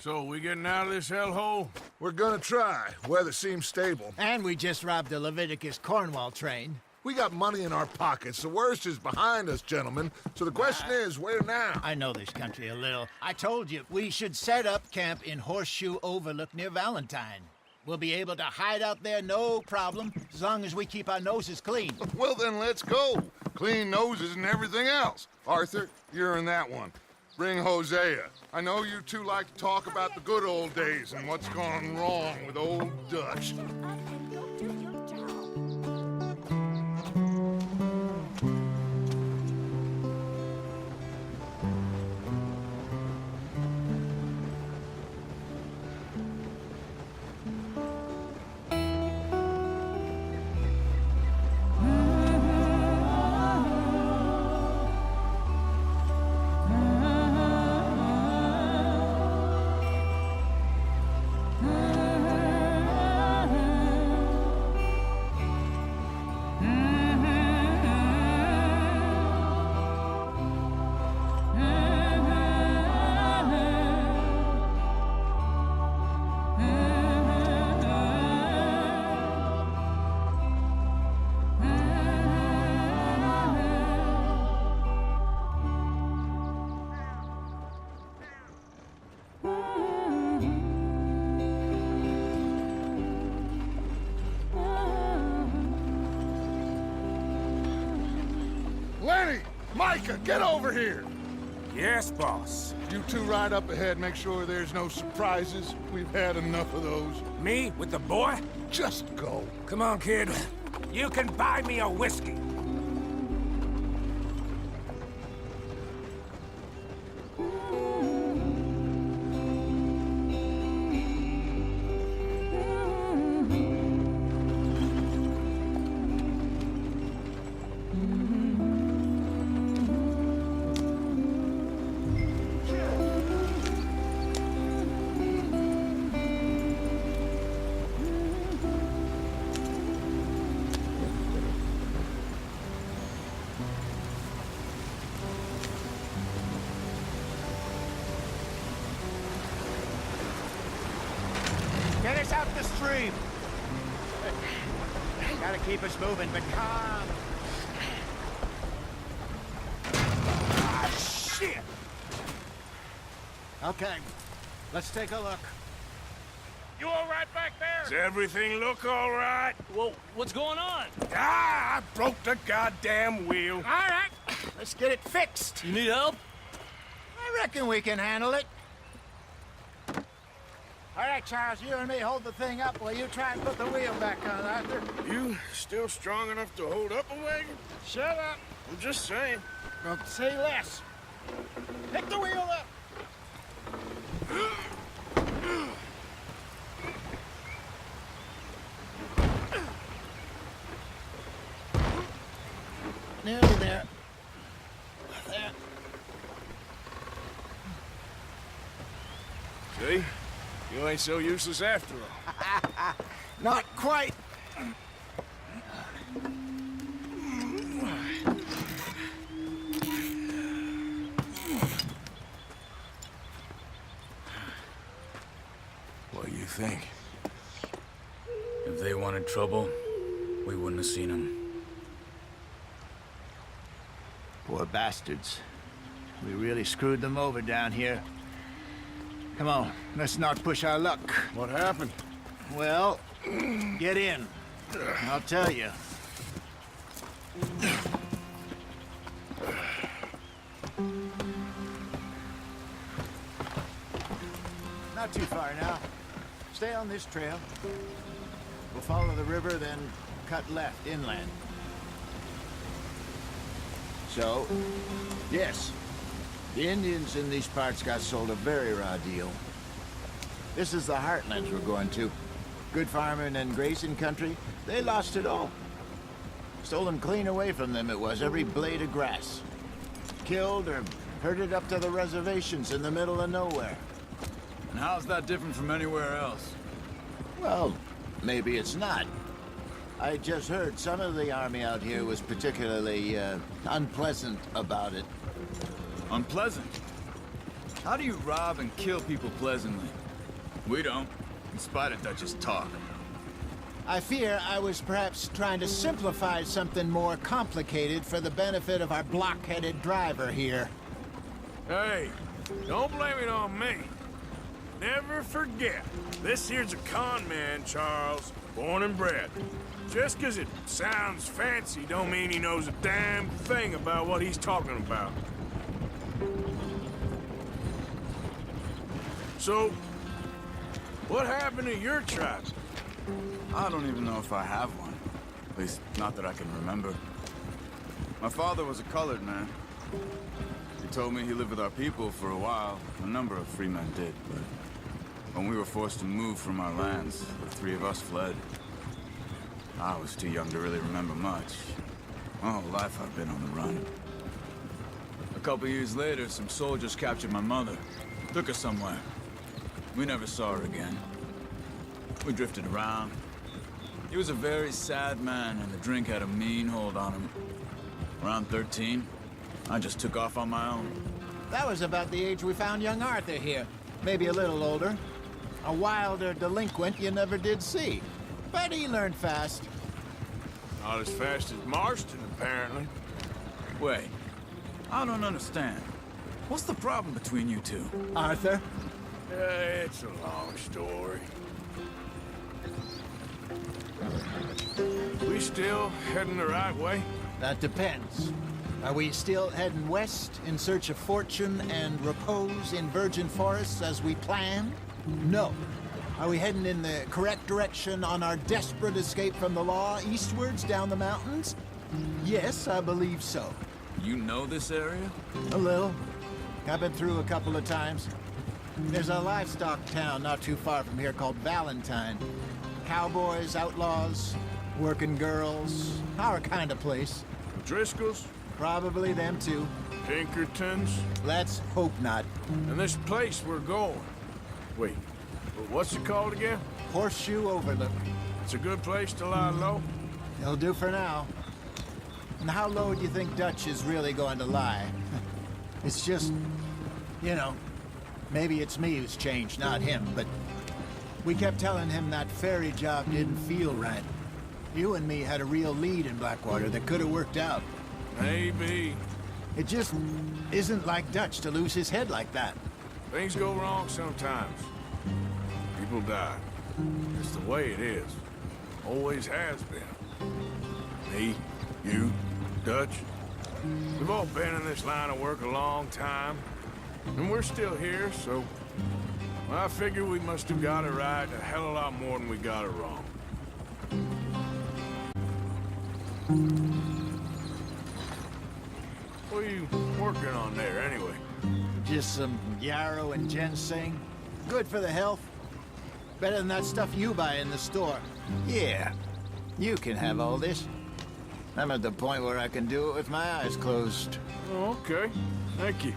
So, we getting out of this hellhole? We're gonna try. Weather seems stable. And we just robbed the Leviticus Cornwall train. We got money in our pockets. The worst is behind us, gentlemen. So the question is, where now? I know this country a little. I told you, we should set up camp in Horseshoe Overlook near Valentine. We'll be able to hide out there, no problem, as long as we keep our noses clean. Well, then let's go. Clean noses and everything else. Arthur, you're in that one. Bring Hosea. I know you two like to talk about the good old days and what's gone wrong with old Dutch. Micah, get over here! Yes, boss. You two ride up ahead, make sure there's no surprises. We've had enough of those. Me with the boy? Just go. Come on, kid. You can buy me a whiskey. Get us out the stream. Gotta keep us moving, but calm. Ah, shit! Okay, let's take a look. You all right back there? Does everything look all right? Well, what's going on? Ah, I broke the goddamn wheel. All right, let's get it fixed. You need help? I reckon we can handle it. All right, Charles, you and me hold the thing up while you try and put the wheel back on, Arthur. You still strong enough to hold up a wagon? Shut up. I'm just saying. Don't say less. Pick the wheel up. Nearly there. There. See? You ain't so useless after all. Not quite. What do you think? If they wanted trouble, we wouldn't have seen them. Poor bastards. We really screwed them over down here. Come on, let's not push our luck. What happened? Well, get in. I'll tell you. Not too far now. Stay on this trail. We'll follow the river, then cut left inland. So, yes, the Indians in these parts got sold a very raw deal. This is the heartlands we're going to. Good farming and grazing country, they lost it all. Stolen clean away from them it was, every blade of grass. Killed or herded up to the reservations in the middle of nowhere. And how's that different from anywhere else? Well, maybe it's not. I just heard some of the army out here was particularly, unpleasant about it. Unpleasant? How do you rob and kill people pleasantly? We don't, in spite of Dutch's talk. I fear I was perhaps trying to simplify something more complicated for the benefit of our block-headed driver here. Hey, don't blame it on me. Never forget, this here's a con man, Charles, born and bred. Just 'cause it sounds fancy don't mean he knows a damn thing about what he's talking about. So, what happened to your tribe? I don't even know if I have one. At least, not that I can remember. My father was a colored man. He told me he lived with our people for a while. A number of free men did, but when we were forced to move from our lands, the three of us fled. I was too young to really remember much. My whole life I've been on the run. A couple years later, some soldiers captured my mother. Took her somewhere. We never saw her again. We drifted around. He was a very sad man, and the drink had a mean hold on him. Around 13, I just took off on my own. That was about the age we found young Arthur here. Maybe a little older. A wilder delinquent you never did see. But he learned fast. Not as fast as Marston, apparently. Wait, I don't understand. What's the problem between you two? Arthur? It's a long story. We still heading the right way? That depends. Are we still heading west in search of fortune and repose in virgin forests as we planned? No. Are we heading in the correct direction on our desperate escape from the law eastwards down the mountains? Yes, I believe so. You know this area? A little. I've been through a couple of times. There's a livestock town not too far from here called Valentine. Cowboys, outlaws, working girls, our kind of place. Driscoll's? Probably them too. Pinkertons? Let's hope not. And this place we're going. Wait, what's it called again? Horseshoe Overlook. It's a good place to lie low? It'll do for now. And how low do you think Dutch is really going to lie? It's just, you know, maybe it's me who's changed, not him, but we kept telling him that ferry job didn't feel right. You and me had a real lead in Blackwater that could have worked out. Maybe. It just isn't like Dutch to lose his head like that. Things go wrong sometimes. People die. It's the way it is. Always has been. Me, you, Dutch. We've all been in this line of work a long time. And we're still here, so... well, I figure we must have got it right a hell of a lot more than we got it wrong. What are you working on there, anyway? Just some yarrow and ginseng. Good for the health. Better than that stuff you buy in the store. Yeah, you can have all this. I'm at the point where I can do it with my eyes closed. Oh, okay. Thank you.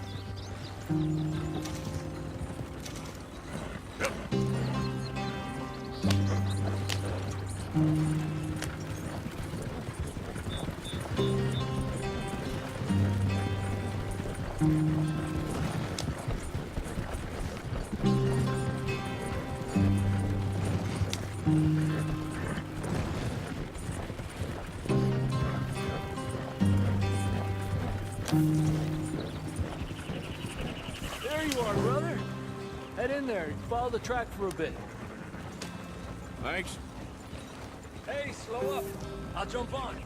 There you are, brother. Head in there and follow the track for a bit. Thanks. Hey, slow up. I'll jump on.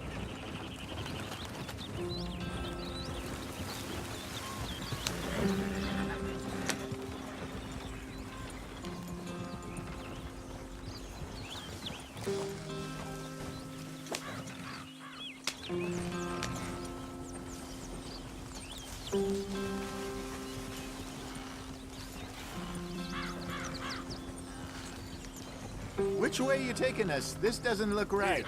Which way are you taking us? This doesn't look right.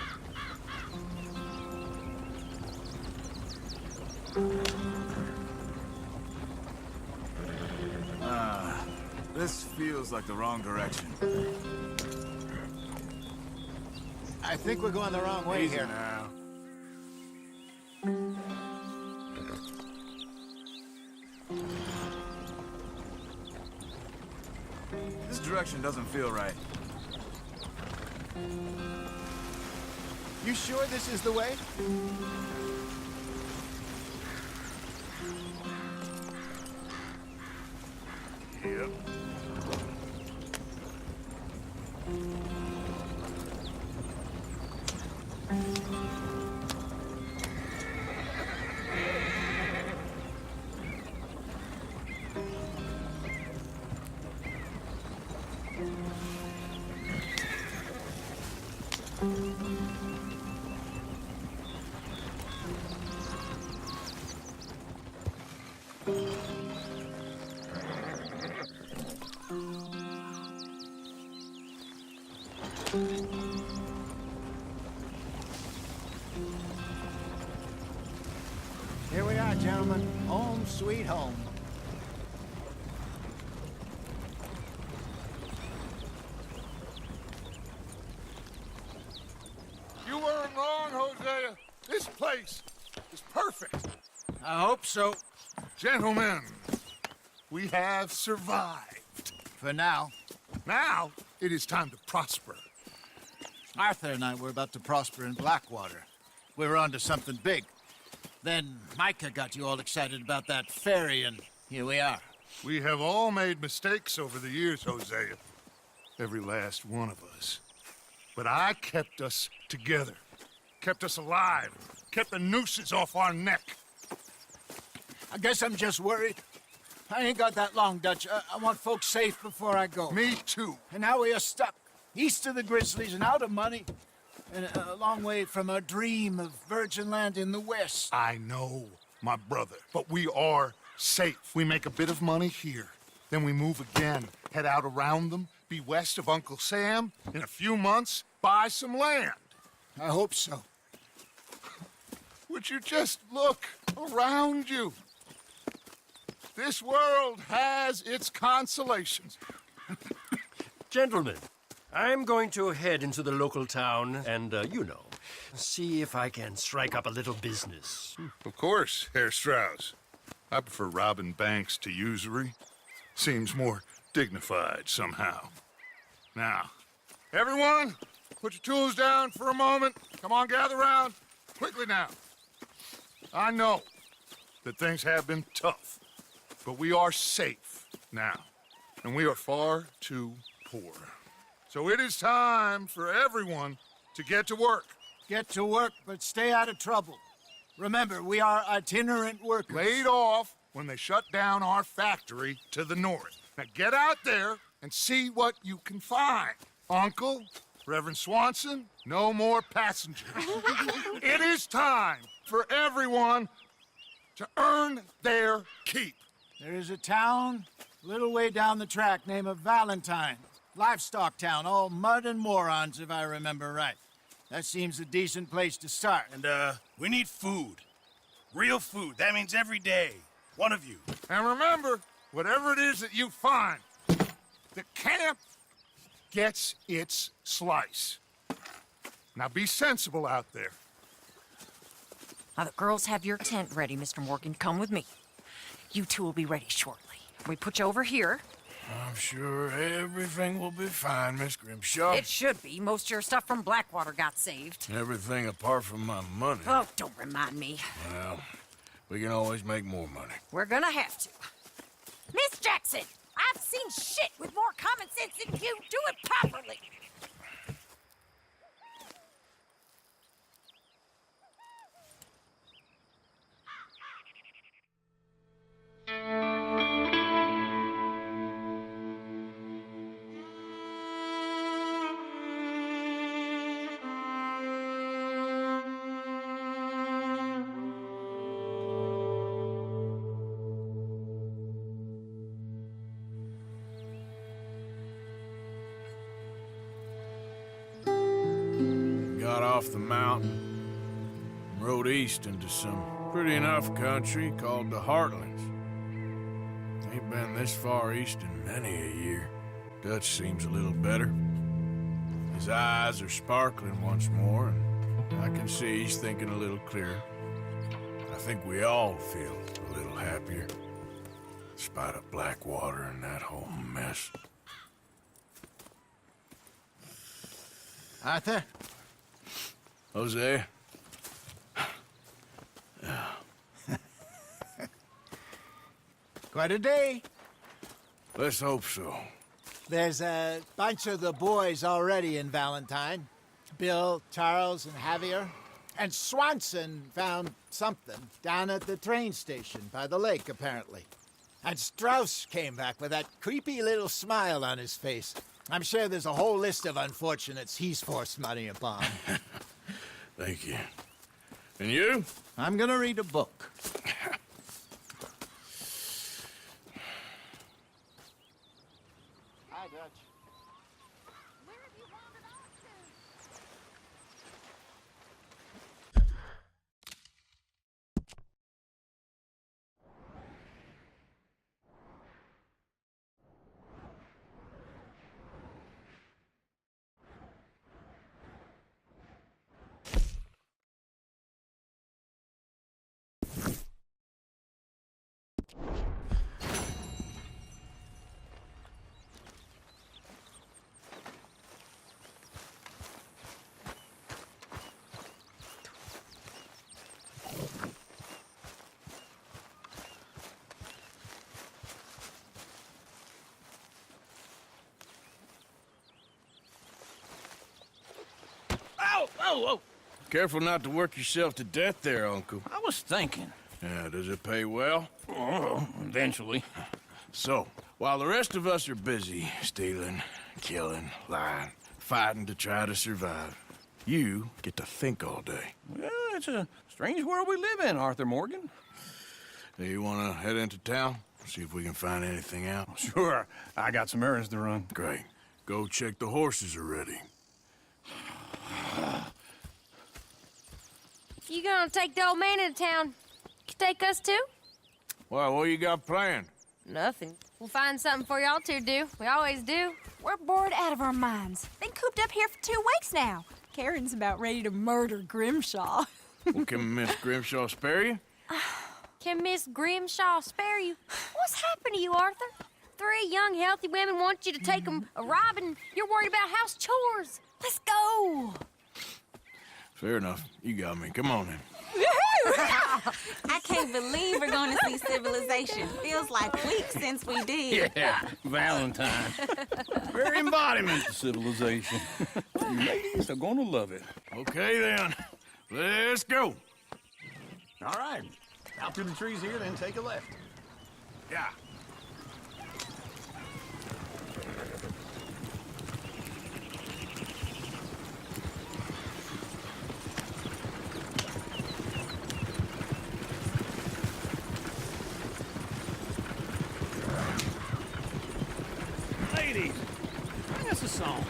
This feels like the wrong direction. I think we're going the wrong way Easy here. now. direction doesn't feel right. You sure this is the way? Yep. Here we are, gentlemen. Home sweet home. You weren't wrong, Hosea. This place is perfect. I hope so. Gentlemen, we have survived. For now. Now, it is time to prosper. Arthur and I were about to prosper in Blackwater. We were on to something big. Then Micah got you all excited about that ferry, and here we are. We have all made mistakes over the years, Hosea. Every last one of us. But I kept us together. Kept us alive. Kept the nooses off our neck. I guess I'm just worried. I ain't got that long, Dutch. I want folks safe before I go. Me too. And now we are stuck, east of the Grizzlies and out of money, and a long way from our dream of virgin land in the west. I know, my brother, but we are safe. We make a bit of money here, then we move again, head out around them, be west of Uncle Sam, in a few months, buy some land. I hope so. Would you just look around you? This world has its consolations. Gentlemen, I'm going to head into the local town and, see if I can strike up a little business. Of course, Herr Strauss. I prefer robbing banks to usury. Seems more dignified somehow. Now, everyone, put your tools down for a moment. Come on, gather round. Quickly now. I know that things have been tough, but we are safe now, and we are far too poor. So it is time for everyone to get to work. Get to work, but stay out of trouble. Remember, we are itinerant workers. Laid off when they shut down our factory to the north. Now get out there and see what you can find. Uncle, Reverend Swanson, no more passengers. It is time for everyone to earn their keep. There is a town a little way down the track named Valentine. Livestock town, all mud and morons, if I remember right. That seems a decent place to start. And, we need food. Real food. That means every day. One of you. And remember, whatever it is that you find, the camp gets its slice. Now be sensible out there. Now the girls have your tent ready, Mr. Morgan. Come with me. You two will be ready shortly. We put you over here. I'm sure everything will be fine, Miss Grimshaw. It should be. Most of your stuff from Blackwater got saved. Everything apart from my money. Oh, don't remind me. Well, we can always make more money. We're gonna have to. Miss Jackson, I've seen shit with more common sense than you. Do it properly. Got off the mountain and rode east into some pretty enough country called the Heartlands. Ain't been this far east in many a year. Dutch seems a little better. His eyes are sparkling once more, and I can see he's thinking a little clearer. I think we all feel a little happier, in spite of Blackwater and that whole mess. Arthur? Jose? Quite a day. Let's hope so. There's a bunch of the boys already in Valentine. Bill, Charles, and Javier. And Swanson found something down at the train station by the lake, apparently. And Strauss came back with that creepy little smile on his face. I'm sure there's a whole list of unfortunates he's forced money upon. Thank you. And you? I'm gonna read a book. Hi, Dutch. Where have you wandered off Oh! Careful not to work yourself to death there, Uncle. I was thinking. Yeah, does it pay well? Oh, eventually. So, while the rest of us are busy stealing, killing, lying, fighting to try to survive, you get to think all day. Well, it's a strange world we live in, Arthur Morgan. Do you want to head into town? See if we can find anything out? Sure. I got some errands to run. Great. Go check the horses are ready. You gonna take the old man into town? Take us too? Well, what you got planned? Nothing. We'll find something for y'all to do. We always do. We're bored out of our minds. Been cooped up here for 2 weeks now. Karen's about ready to murder Grimshaw. Well, can Miss Grimshaw spare you? Can Miss Grimshaw spare you? What's happened to you, Arthur? 3 young, healthy women want you to take them a robbing. You're worried about house chores. Let's go. Fair enough. You got me. Come on then. I can't believe we're going to see civilization. Feels like weeks since we did. Yeah, Valentine. Very embodiment of civilization. You ladies are gonna love it. Okay then. Let's go. All right. Out through the trees here, then take a left. Yeah. Ladies, sing us a song.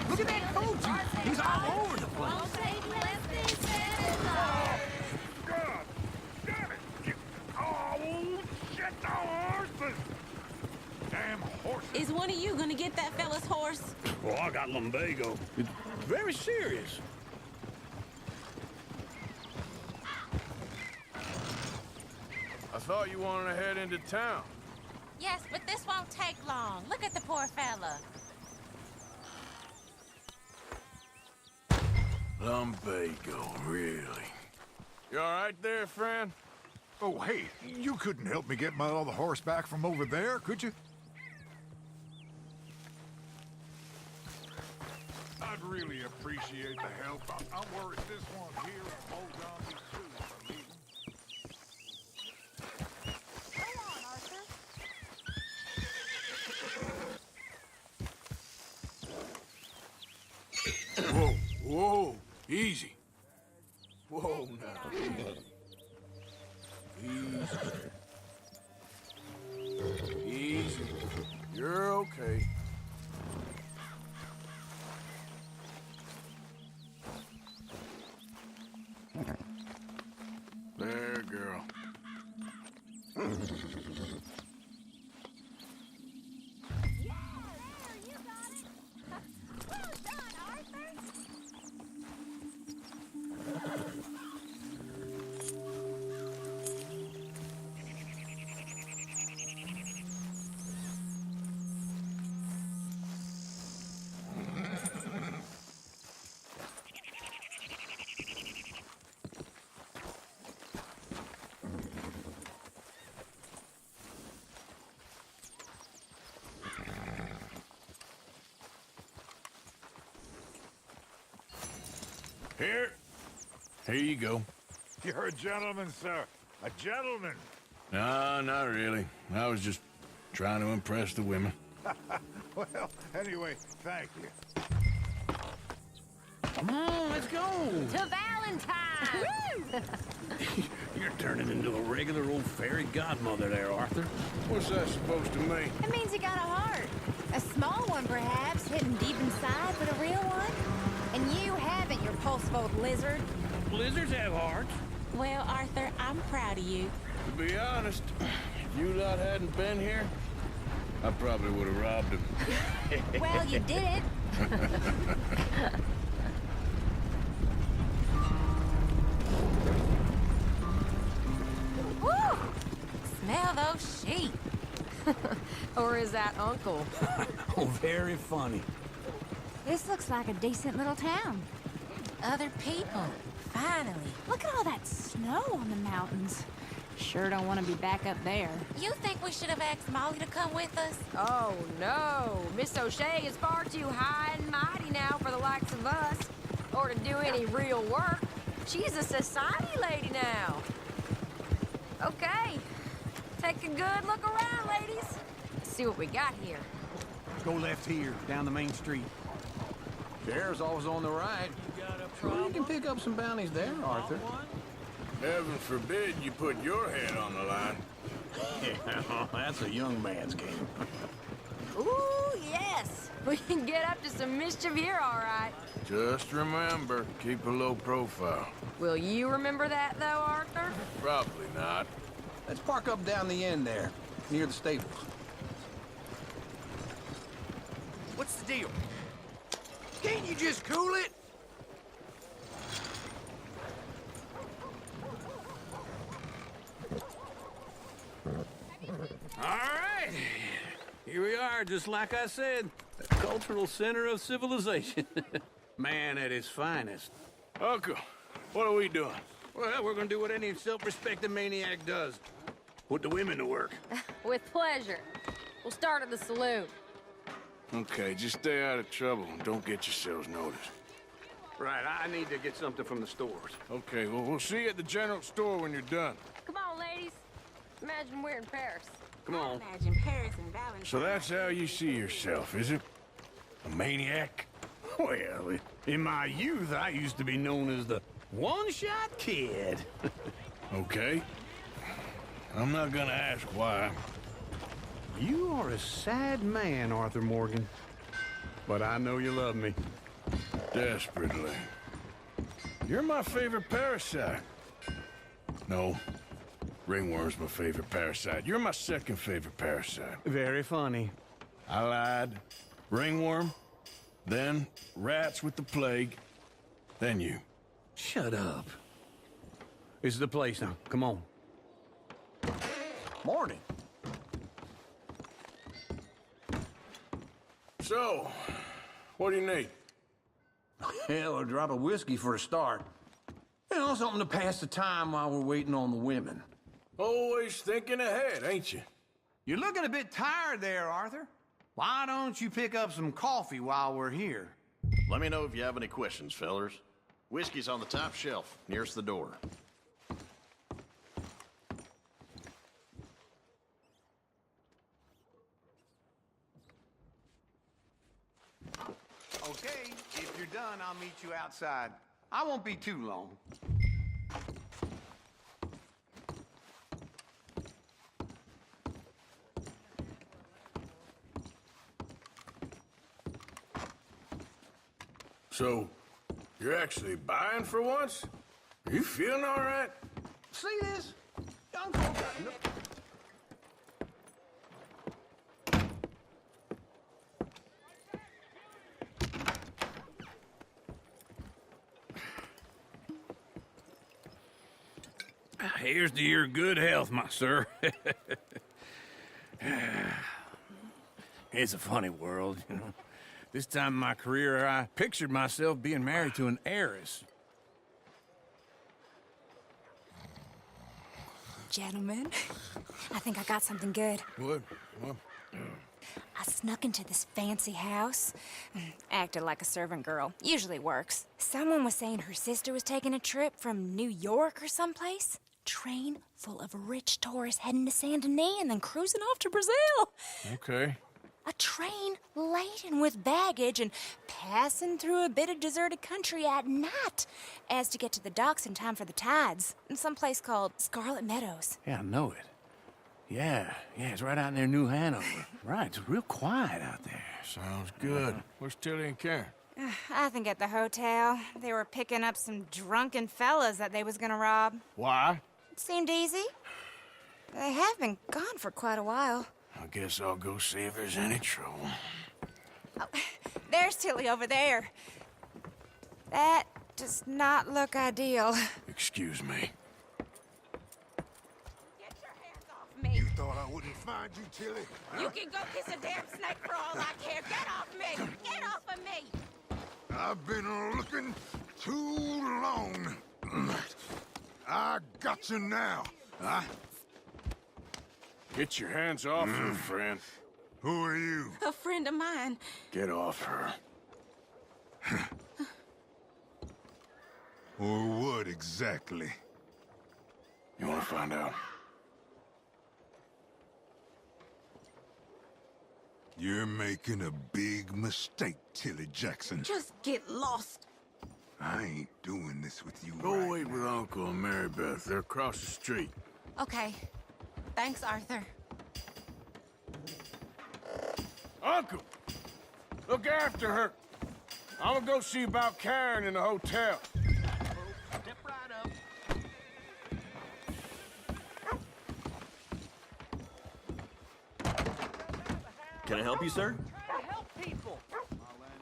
Look at that coach. He's all over the place. God damn it. Oh, shit, the horses. Damn horses. Is one of you going to get that fella's horse? Well, I got lumbago. It's very serious. I thought you wanted to head into town. Yes, but this won't take long. Look at the poor fella. Lumbago, really? You all right there, friend? Oh, hey, you couldn't help me get my other horse back from over there, could you? I'd really appreciate the help. I'm worried this one here will hold on me too for me. Whoa, whoa, easy. Whoa, now. Easy. Easy. You're okay. Here you go. You're a gentleman, sir. A gentleman. No, not really. I was just trying to impress the women. Well, anyway, thank you. Come on, let's go. To Valentine! You're turning into a regular old fairy godmother there, Arthur. What's that supposed to mean? It means you got a heart. A small one, perhaps, hidden deep inside, but a real one. And you haven't, you pulse-vote lizard. Lizards have hearts. Well, Arthur, I'm proud of you. To be honest, if you lot hadn't been here, I probably would have robbed him. Well, you did it. Woo! Smell those sheep. Or is that Uncle? Oh, very funny. This looks like a decent little town. Other people. Finally. Look at all that snow on the mountains. Sure don't want to be back up there. You think we should have asked Molly to come with us? Oh, no. Miss O'Shea is far too high and mighty now for the likes of us. Or to do any real work. She's a society lady now. Okay. Take a good look around, ladies. See what we got here. Go left here, down the main street. Sheriff's always on the right. Sure, you can pick up some bounties there, Arthur. Heaven forbid you put your head on the line. Yeah, that's a young man's game. Ooh, yes. We can get up to some mischief here, all right. Just remember, keep a low profile. Will you remember that, though, Arthur? Probably not. Let's park up down the end there, near the stables. What's the deal? Can't you just cool it? All right. Here we are, just like I said. The cultural center of civilization. Man at his finest. Uncle, what are we doing? Well, we're gonna do what any self-respecting maniac does. Put the women to work. With pleasure. We'll start at the saloon. Okay, just stay out of trouble and don't get yourselves noticed. Right, I need to get something from the stores. Okay, well, we'll see you at the general store when you're done. Come on, ladies. Imagine we're in Paris. Come on. Imagine Paris and Valentine. So that's how you see yourself, is it? A maniac? Well, in my youth, I used to be known as the one-shot kid. Okay. I'm not gonna ask why. You are a sad man, Arthur Morgan. But I know you love me. Desperately. You're my favorite parasite. No. Ringworm's my favorite parasite. You're my second favorite parasite. Very funny. I lied. Ringworm. Then rats with the plague. Then you. Shut up. This is the place now. Come on. Morning. So, what do you need? Hell, a drop of whiskey for a start. You know, something to pass the time while we're waiting on the women. Always thinking ahead, ain't you? You're looking a bit tired there, Arthur. Why don't you pick up some coffee while we're here? Let me know if you have any questions, fellers. Whiskey's on the top shelf, nearest the door. Okay, if you're done, I'll meet you outside. I won't be too long. So, you're actually buying for once? Are you feeling all right? See this? Young folk got Here's to your good health, my sir. It's a funny world, you know. This time in my career, I pictured myself being married to an heiress. Gentlemen, I think I got something good. What? I snuck into this fancy house. Acted like a servant girl. Usually works. Someone was saying her sister was taking a trip from New York or someplace. Train full of rich tourists heading to Saint Denis and then cruising off to Brazil. Okay. A train laden with baggage and passing through a bit of deserted country at night as to get to the docks in time for the tides in some place called Scarlet Meadows. Yeah, I know it. Yeah, it's right out near New Hanover. Right, it's real quiet out there. Sounds good. Where's Tilly and Karen? I think at the hotel. They were picking up some drunken fellas that they was gonna rob. Why? It seemed easy. They have been gone for quite a while. I guess I'll go see if there's any trouble. Oh, there's Tilly over there. That does not look ideal. Excuse me. Get your hands off me. You thought I wouldn't find you, Tilly? You can go kiss a damn snake for all I care. Get off me! Get off of me! I've been looking too long. I got you now. Get your hands off her, friend. Who are you? A friend of mine. Get off her. Or what exactly? You want to find out? You're making a big mistake, Tilly Jackson. Just get lost. I ain't doing this with you Go right wait with now. Uncle and Mary Beth. They're across the street. Okay. Thanks, Arthur. Uncle! Look after her. I'm gonna go see about Karen in the hotel. Step right up. Can I help you, sir? I help people.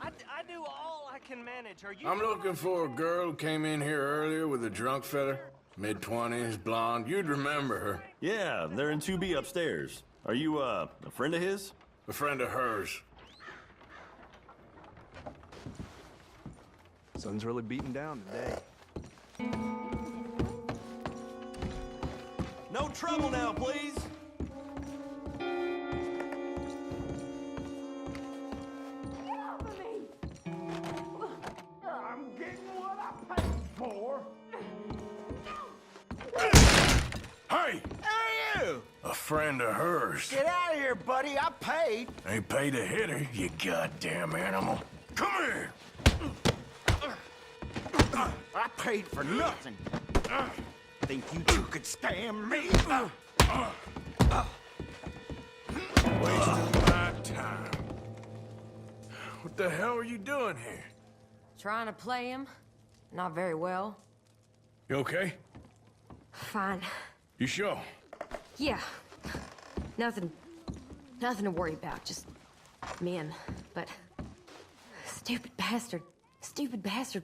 I do all I can manage. Are you? I'm looking for a girl who came in here earlier with a drunk fella. Mid-20s, blonde. You'd remember her. Yeah, they're in 2B upstairs. Are you, a friend of his? A friend of hers. Sun's really beating down today. No trouble now, please. I'm getting what I paid for. Hey! Hey, you! A friend of hers. Get out of here, buddy. I paid. Ain't paid to hit her, you goddamn animal. Come here! I paid for nothing. Think you two could scam me? Wasting my time. What the hell are you doing here? Trying to play him. Not very well. You okay? Fine. You sure? Yeah. Nothing to worry about. Just men. But stupid bastard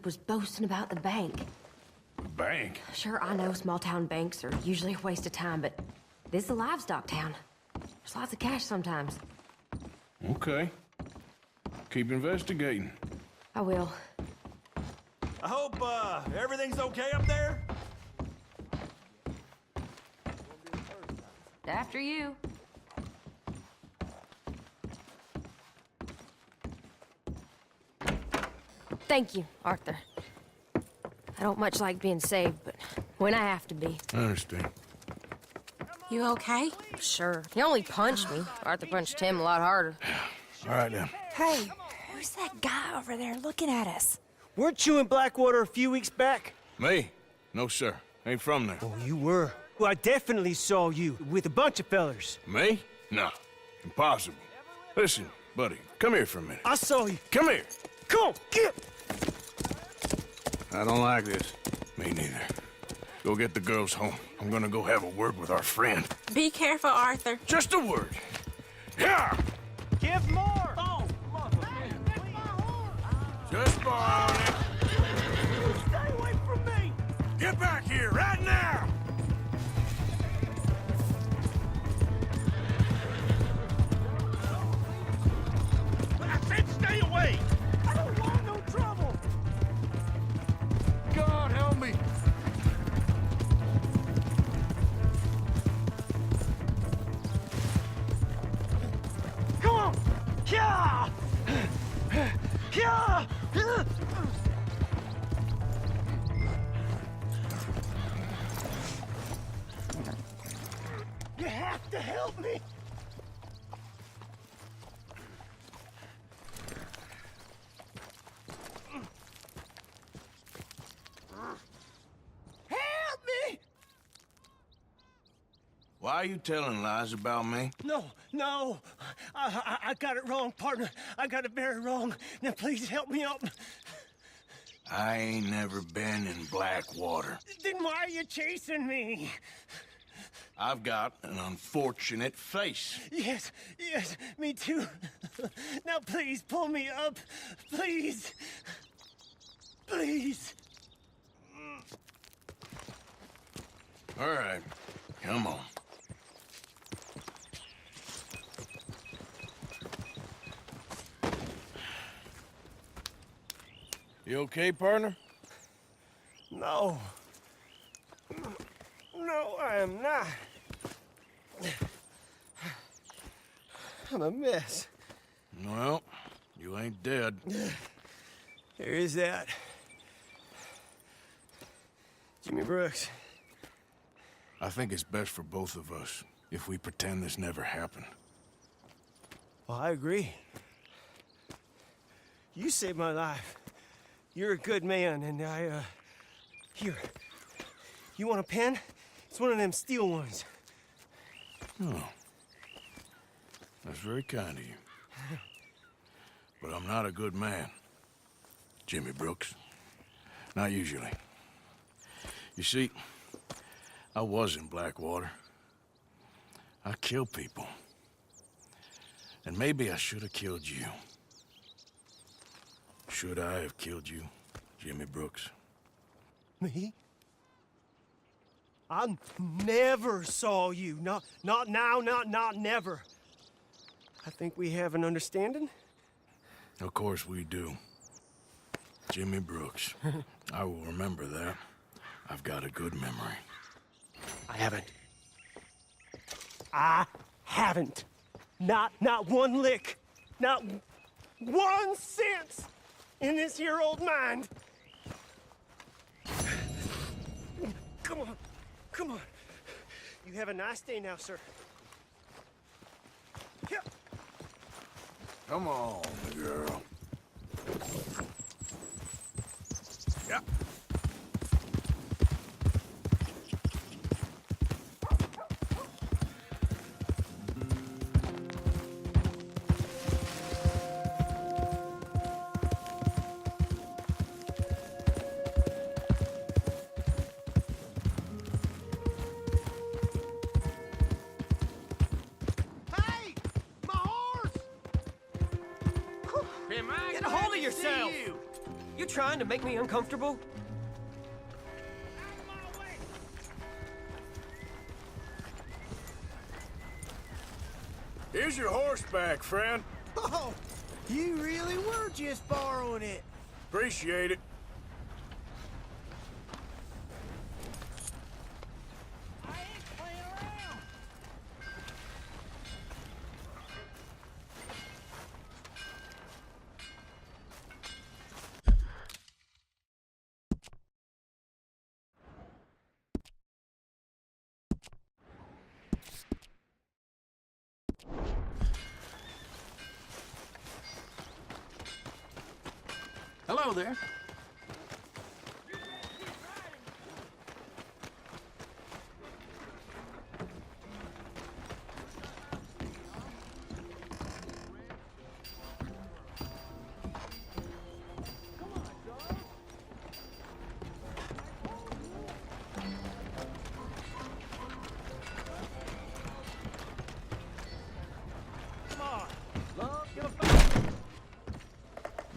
was boasting about the bank. Bank? Sure, I know small town banks are usually a waste of time, but this is a livestock town. There's lots of cash sometimes. Okay. Keep investigating. I will. I hope, everything's okay up there? After you. Thank you, Arthur. I don't much like being saved, but when I have to be. I understand. You okay? Sure. He only punched me. Arthur punched him a lot harder. All right, then. Hey, who's that guy over there looking at us? Weren't you in Blackwater a few weeks back? Me? No, sir. Ain't from there. Oh, you were. Well, I definitely saw you with a bunch of fellers. Me? No. Impossible. Listen, buddy, come here for a minute. I saw you. Come here. Come on, get! I don't like this. Me neither. Go get the girls home. I'm gonna go have a word with our friend. Be careful, Arthur. Just a word. Yeah! Give more! Oh, Just borrow it. stay away from me! Get back here right now! Yeah! Yeah! You have to help me! Help me! Why are you telling lies about me? No. I got it wrong, partner. I got it very wrong. Now please help me up. I ain't never been in Blackwater. Then why are you chasing me? I've got an unfortunate face. Yes, me too. Now please pull me up. Please. Please. All right, come on. You okay, partner? No. No, I am not. I'm a mess. Well, you ain't dead. There is that. Jimmy Brooks. I think it's best for both of us if we pretend this never happened. Well, I agree. You saved my life. You're a good man, and here. You want a pen? It's one of them steel ones. Oh. That's very kind of you. But I'm not a good man, Jimmy Brooks. Not usually. You see, I was in Blackwater. I killed people. And maybe I should have killed you. Should I have killed you, Jimmy Brooks? Me? I never saw you. Not now, not never. I think we have an understanding. Of course we do. Jimmy Brooks. I will remember that. I've got a good memory. I haven't. Not one lick. Not 1 cent in this here old mind. Come on. You have a nice day now, sir. Yeah. Come on, girl. Yeah. Get a hold of yourself! You trying to make me uncomfortable? Here's your horse back, friend. Oh, you really were just borrowing it. Appreciate it. Hello there.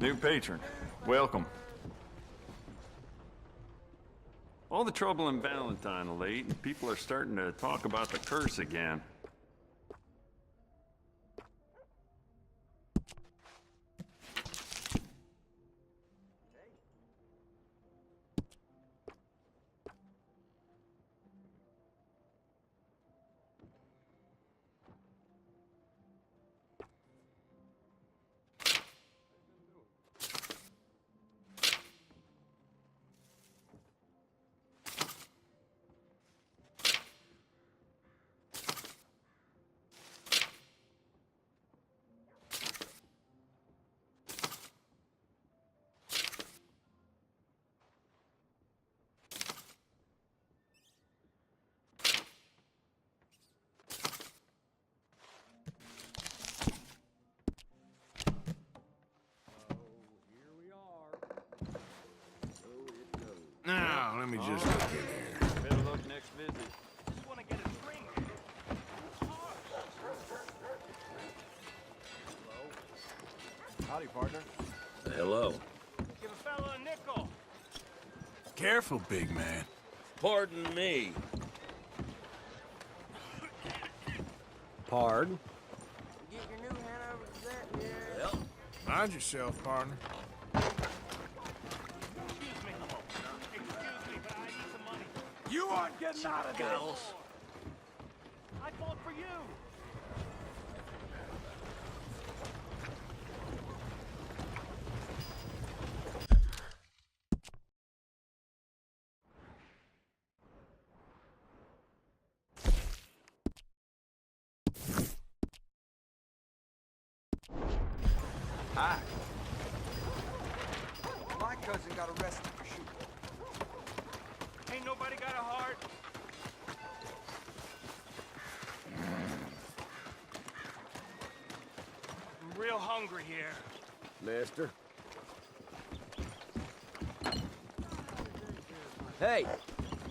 New patron, welcome. All the trouble in Valentine of late, and people are starting to talk about the curse again. me just look in here. Better look next visit. Just want to get a drink. Howdy, partner. Hello. Give a fella a nickel. Careful, big man. Pardon me. Pardon? Get your new Hanover Gazette here. Well, Mind yourself, partner. Excuse me, but I need some money. You aren't getting out of this! I fought for you. Hi. My cousin got arrested for shooting. Ain't nobody got a heart. I'm real hungry here. Mister. Hey,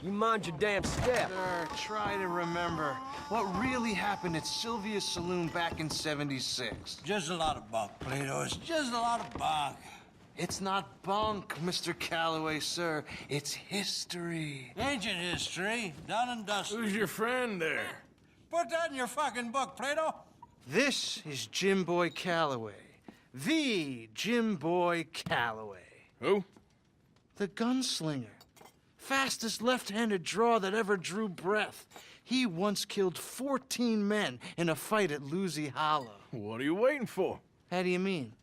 you mind your damn step. Sir, try to remember what really happened at Sylvia's Saloon back in '76. Just a lot of bunk, Plato. It's just a lot of bunk. It's not bunk, Mr. Calloway, sir. It's history. Ancient history, done and dusted. Who's your friend there? Put that in your fucking book, Plato. This is Jim Boy Calloway. The Jim Boy Calloway. Who? The gunslinger. Fastest left-handed draw that ever drew breath. He once killed 14 men in a fight at Lucy Hollow. What are you waiting for? How do you mean?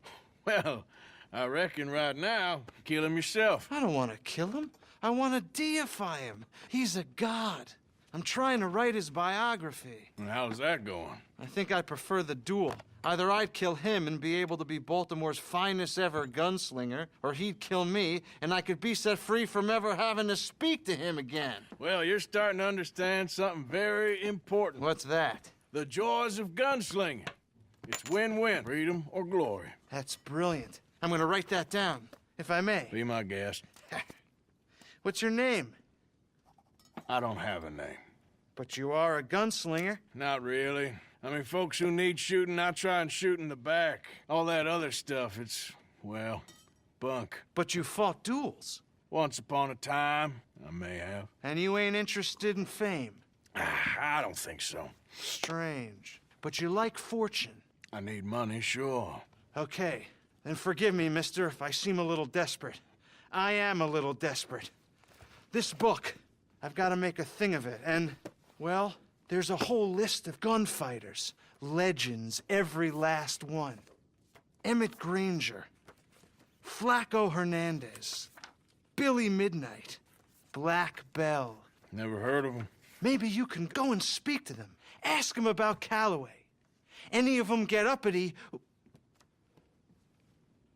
Well, I reckon right now, kill him yourself. I don't want to kill him. I want to deify him. He's a god. I'm trying to write his biography. And how's that going? I think I prefer the duel. Either I'd kill him and be able to be Baltimore's finest ever gunslinger, or he'd kill me and I could be set free from ever having to speak to him again. Well, you're starting to understand something very important. What's that? The joys of gunslinging. It's win-win, freedom or glory. That's brilliant. I'm gonna write that down, if I may. Be my guest. What's your name? I don't have a name. But you are a gunslinger. Not really. I mean, folks who need shooting, I try and shoot in the back. All that other stuff, it's, well, bunk. But you fought duels. Once upon a time, I may have. And you ain't interested in fame. I don't think so. Strange. But you like fortune. I need money, sure. Okay, then forgive me, mister, if I seem a little desperate. I am a little desperate. This book, I've got to make a thing of it, and, well, there's a whole list of gunfighters. Legends, every last one. Emmett Granger, Flaco Hernandez, Billy Midnight, Black Bell. Never heard of them. Maybe you can go and speak to them. Ask them about Calloway. Any of them get uppity,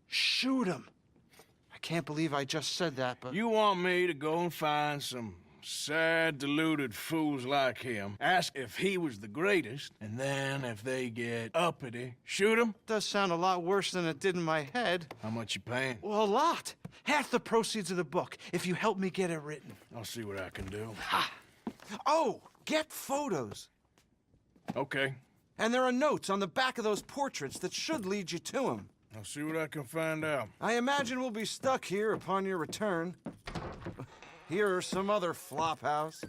shoot them. I can't believe I just said that, but... You want me to go and find some sad, deluded fools like him, ask if he was the greatest, and then if they get uppity, shoot him? Does sound a lot worse than it did in my head. How much you paying? Well, a lot. Half the proceeds of the book, if you help me get it written. I'll see what I can do. Ha! Oh, get photos. Okay. And there are notes on the back of those portraits that should lead you to him. I'll see what I can find out. I imagine we'll be stuck here upon your return. Here or some other flophouse.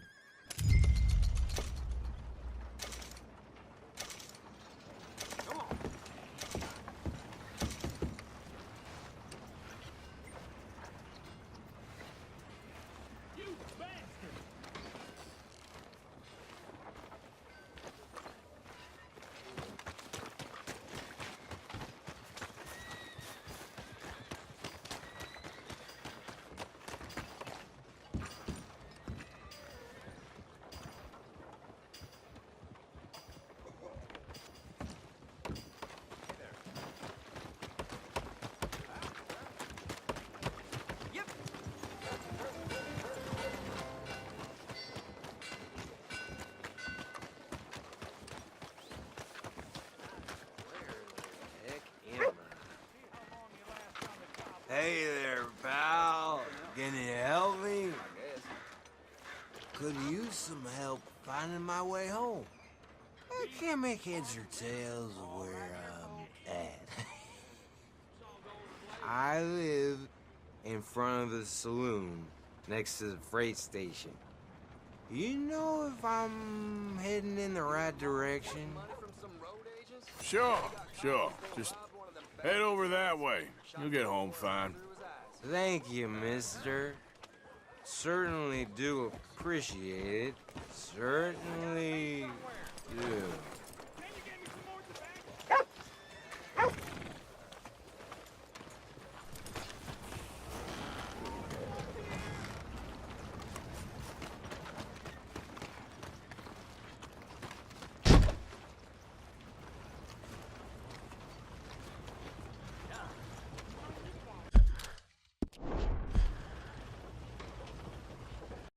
Hey there, pal. Can you help me? could use some help finding my way home. I can't make heads or tails of where I'm at. I live in front of the saloon next to the freight station. You know if I'm heading in the right direction? Sure. Just head over that way. You'll get home fine. Thank you, mister. Certainly do appreciate it. Certainly do.